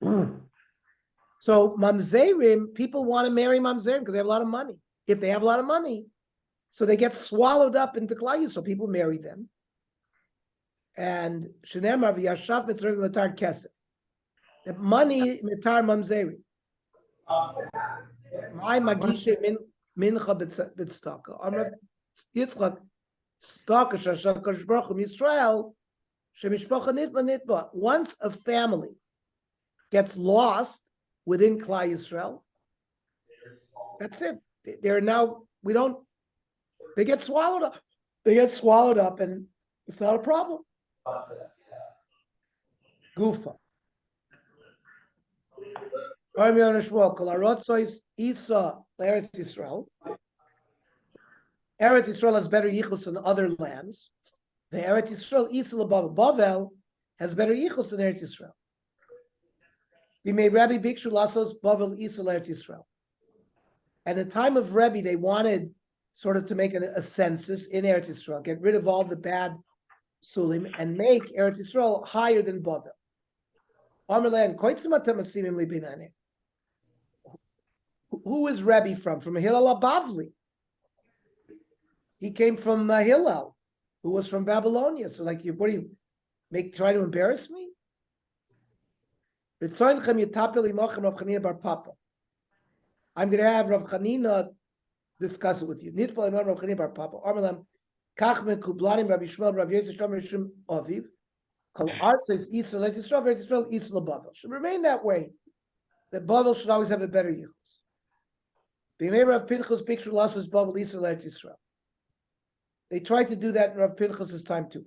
So mamzerim, people want to marry mamzerim because they have a lot of money. If they have a lot of money, so they get swallowed up into Klal Yisrael, so people marry them. And Shenemar v'yashav mitzvah matar kesef. The money mitar mamzerim. My magishe mincha b'tzedakah. Amrav Yitzchak tzedakah shashakadosh baruch hu Yisrael shemishpacha nitba nitba. Once a family gets lost within Klal Yisrael, that's it. They're now, they get swallowed up. They get swallowed up, and it's not a problem. Gufa. Eretz Yisrael has better yichus than other lands. The Eretz Yisrael Isa Bavel has better yichus than Eretz Yisrael. We made Rabbi Bikshu Lasos Bavel Isa Eretz Yisrael. At the time of Rebbe, they wanted sort of to make a census in Eretz Yisrael, get rid of all the bad sulim, and make Eretz Yisrael higher than Bavel. Who is Rebbe from? From Hillel Bavli. He came from Hillel, who was from Babylonia. So, like, what do you try to embarrass me? I'm going to have Rav Chanina discuss it with you. Should remain that way. That Bavel should always have a better yichus. They tried to do that in Rav Pinchas's time too.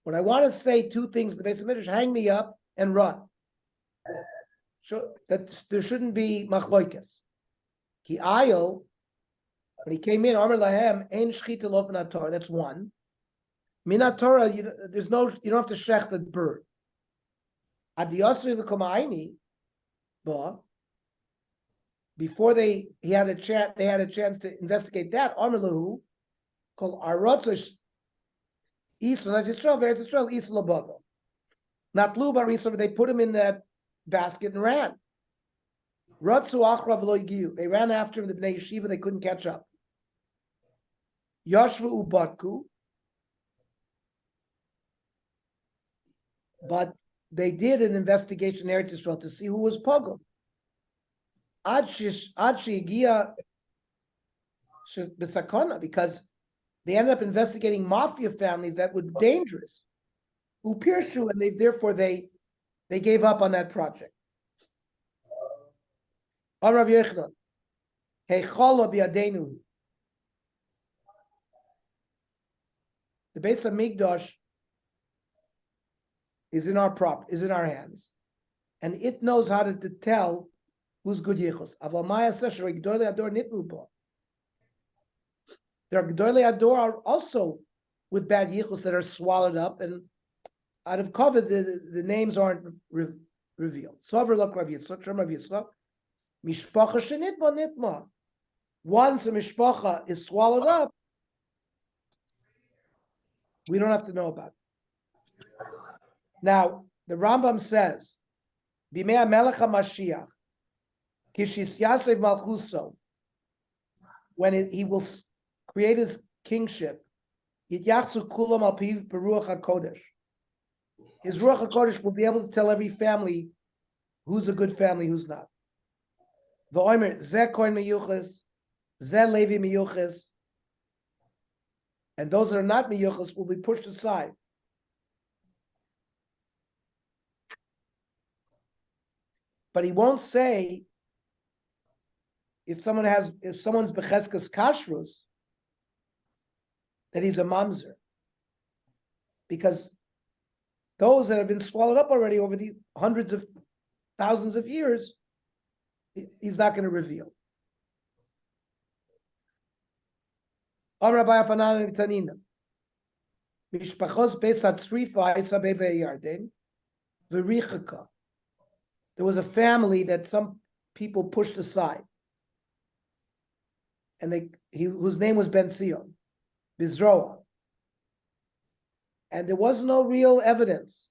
When I want to say two things, the Beis Midrash, hang me up and run. So that there shouldn't be machloikas. Ki ayil, when he came in, Amar lahem ein shchita lo min haTorah. That's one. Min haTorah, you don't have to shech the bird. Ad yosri v'komayini, but before they had a chance to investigate that. Amar lahu kol arotzosh. Not Luba, they put him in that basket and ran. They ran after him, the Bnei Yeshiva, they couldn't catch up. Yashvu Ubatku. But they did an investigation in Eretz Yisrael to see who was Pogum. Because they ended up investigating mafia families that were dangerous, who pierced through, and they gave up on that project. Rav Yochanan, Heichalo bi'adenu. The Beis Hamikdash is in our hands, and it knows how to tell who's good yichus. Aval Maya says, "Gdolei Ador nitnu bo." There are Gdolei Ador are also with bad yichus that are swallowed up, and out of cover, the names aren't revealed. Sover lok Rav Yitzchak, Rav Yitzchak, mishpacha shenitma nitma. Once a mishpacha is swallowed up, we don't have to know about it. Now, the Rambam says, Bimei HaMelech HaMashiach, Kishis Yasev Malchuso, when he will create his kingship, Yityachzu Kulam Al Piv Beruach HaKodesh. His Ruach HaKodesh will be able to tell every family who's a good family, who's not. V'omer, Zeh Kohen Meyuches, Zeh Levi Meyuches, and those that are not Meyuches will be pushed aside. But he won't say if someone's becheskas kashrus that he's a mamzer, because those that have been swallowed up already over the hundreds of thousands of years, he's not going to reveal. There was a family that some people pushed aside, and whose name was Ben Sion, Bizroa. and there was no real evidence.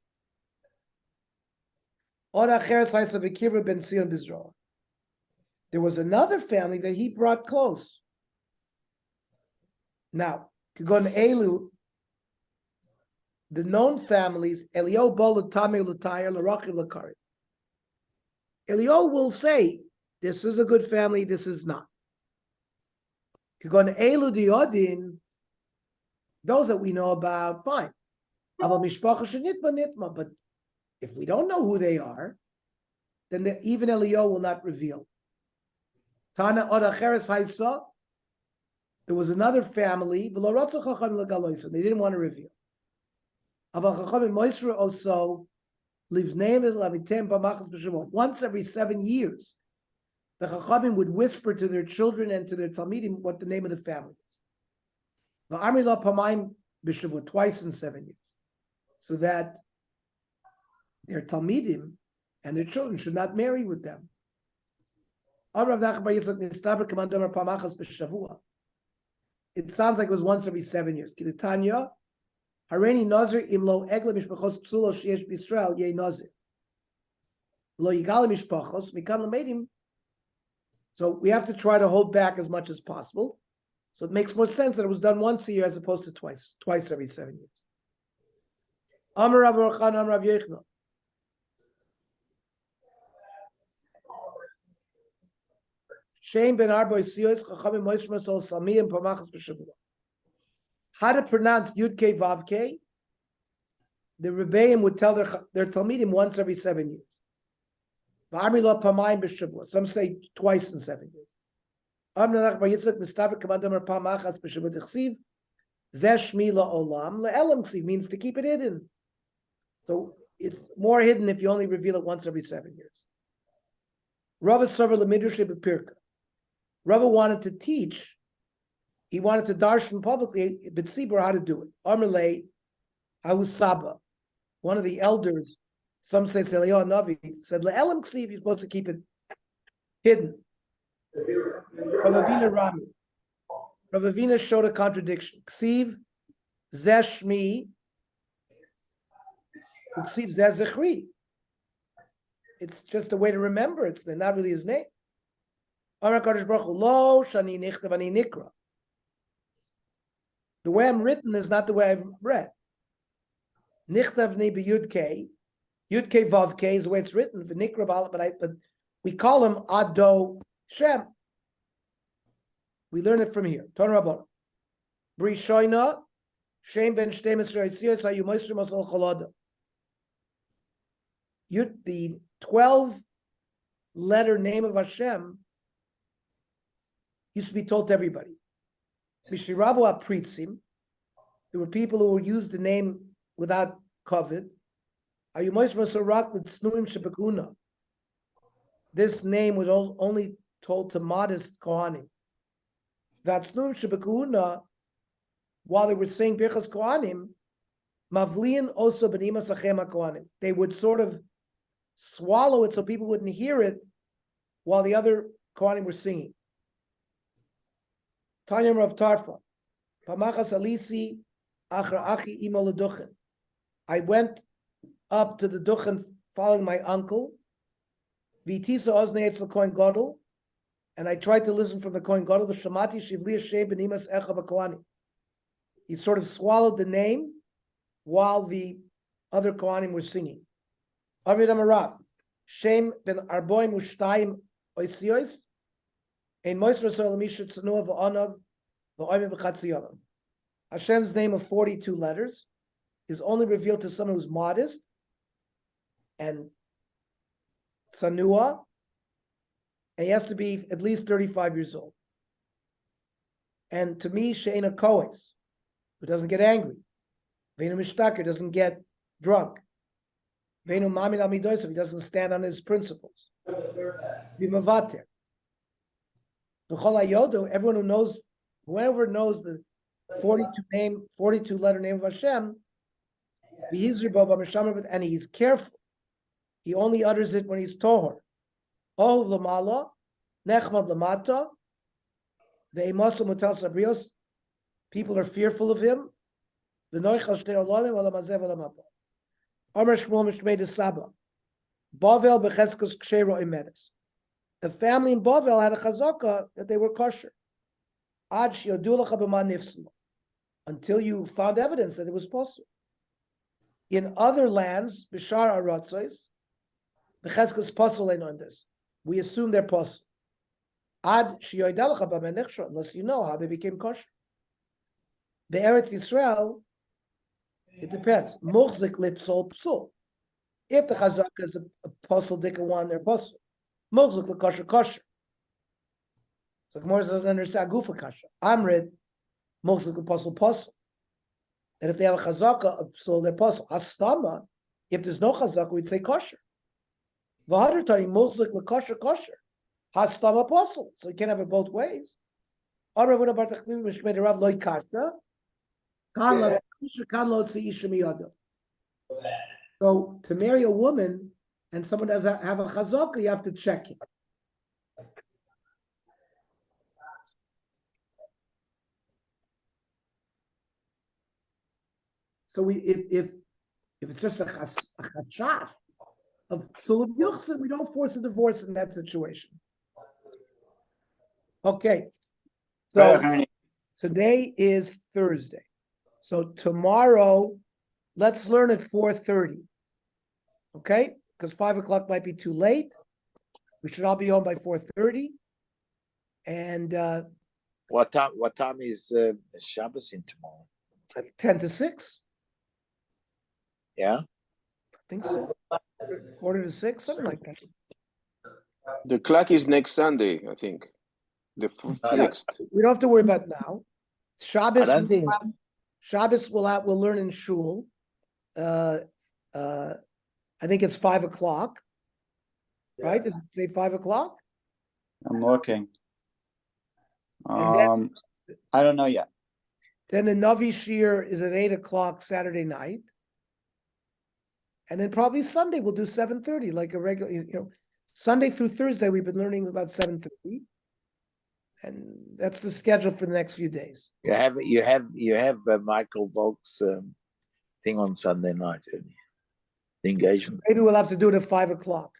There was another family that he brought close. Now, Kagon Elu, the known families, Elio Bolatame Latayr, Larachim Lakari. Elio will say, this is a good family, this is not. Kagon Elu Diodin, those that we know about, fine. But if we don't know who they are, then even Elio will not reveal. Tana Odacheres Haisa, there was another family, they didn't want to reveal. Also, once every 7 years, the Chachamim would whisper to their children and to their Talmidim what the name of the family is. Twice in 7 years. So that their Talmidim and their children should not marry with them. It sounds like it was once every 7 years. Kidatanya, Hareni Nazir imlo egle mishpachos psulo sheyesh b'Yisrael yei Nazir. Lo yigale mishpachos mikam lemedim. So we have to try to hold back as much as possible. So it makes more sense that it was done once a year as opposed to twice every 7 years. Amar Rav Orchan, Amar Rav Yechna. Shem ben Arboy Siyos Chachamim Moishma Sol Sami and Pamachas b'Shavua. How to pronounce Yud K Vav K? The Rebbeim would tell their Talmidim once every 7 years. V'Amri Lo Pamayim b'Shavua. Some say twice in 7 years. Amnarach Bayitzak Mistavik Kamandamar Pamachas b'Shavua D'Chsiv. Zeh Shmi La'olam Le'elam Ksiv means to keep it hidden. So it's more hidden if you only reveal it once every 7 years. Rava Sover L'Midrash B'Pirka. Rava wanted to teach, he wanted to darshan publicly, B'tzibur, how to do it. Amalei Ahusaba, one of the elders, some say Eliyahu Navi, said, Le'elam Ksiv, you're supposed to keep it hidden. Rav Avina Rami. Rav Avina showed a contradiction. Ksiv Zeh Shmi, Ksiv Zeh Zechri. It's just a way to remember. It's not really his name. The way I'm written is not the way I've read. Nichtavni b'Yud K Vav K is the way it's written. But we call him Ado Shem. We learn it from here. Ton Rabban. Bri Shoina Shem ben Shtemes Reitzios Hayu Moisrim Osol Choloda. The 12-letter name of Hashem used to be told to everybody. Mishirabu apritzim, there were people who would use the name without covet. This name was only told to modest Kohanim. Vatsnum shebekuna, while they were saying Birchas Kohanim, Mavlian also benima sachem Kohanim. They would sort of swallow it so people wouldn't hear it while the other Kohanim were singing. Tanya Rav Tarfa, Pamachas Alisi Achra Achi Imo Leduchen. I went up to the Duchen following my uncle, Vitisa Oznei Etzel Kohen Gadol, and I tried to listen from the Kohen Gadol, the Shamati Shivli Hashem Benimas Echa Kohanim. He sort of swallowed the name while the other Kohanim were singing. Avid Amarav, Shem ben Arboim Ushtayim Oisios, Ein Moisra Solamisha Tsanua V'Onav V'Oimim B'Chatziyavav. Hashem's name of 42 letters is only revealed to someone who's modest and Tsanua, and he has to be at least 35 years old. And to me, Sheina Kohes, who doesn't get angry. Veinu Mishtaker, doesn't get drunk. Veinu Mamin Al Midosav, he doesn't stand on his principles. Bimavater. The Cholayodo, everyone who knows, whoever knows the 42-letter name of Hashem, and he's careful. He only utters it when he's tohor. Oh lamala, nechmad lamata, ve'imosu mutal sabrios. People are fearful of him, The noichal shtei olamim olam hazeh v'olam haba. Amar Shmuel mishmei de Saba. Bavel becheskas kshero imedes. The family in Bavel had a chazaka that they were kosher. Ad shiyodu lecha b'ma nifslo. Until you found evidence that it was possible. In other lands, b'shar aratzos, becheskas posel ain't on this. We assume they're posel. Ad shiyodu lecha b'ma nifslo, unless you know how they became kosher. The Eretz Yisrael, it depends. Muchzik litzol psul. If the chazaka is a posel dika one, they're posel. Muchzik lekosher kosher. So Gemara doesn't understand gufa kasha. Amrid muchzik leposel posel. And if they have a chazaka of psul, they're posel. Hastama, if there's no chazaka, we'd say kosher. V'hadar tani muchzik lekosher kosher. Hastama posel. So you can't have it both ways. Amravuna bartachliv mishmei Rav loy kasha. So to marry a woman and someone does have a chazaka, you have to check it. So if it's just a chashash of psul yuchsin, we don't force a divorce in that situation. Okay, so today is Thursday. So tomorrow, let's learn at 4:30. Okay? Because 5 o'clock might be too late. We should all be home by 4:30. And what time is Shabbos in tomorrow? 10 to 6. Yeah? I think so. 5:45, something like that. The clock is next Sunday, I think. The next. We don't have to worry about now. Shabbos. I don't think. Shabbos we'll learn in shul. I think it's 5 o'clock. Right? Does it say 5 o'clock? I'm looking. And I don't know yet. Then the Navi Shir is at 8 o'clock Saturday night. And then probably Sunday we'll do 7:30, like a regular, Sunday through Thursday we've been learning about 7:30. And that's the schedule for the next few days. You have Michael Volk's thing on Sunday night, the engagement. Maybe we'll have to do it at 5 o'clock.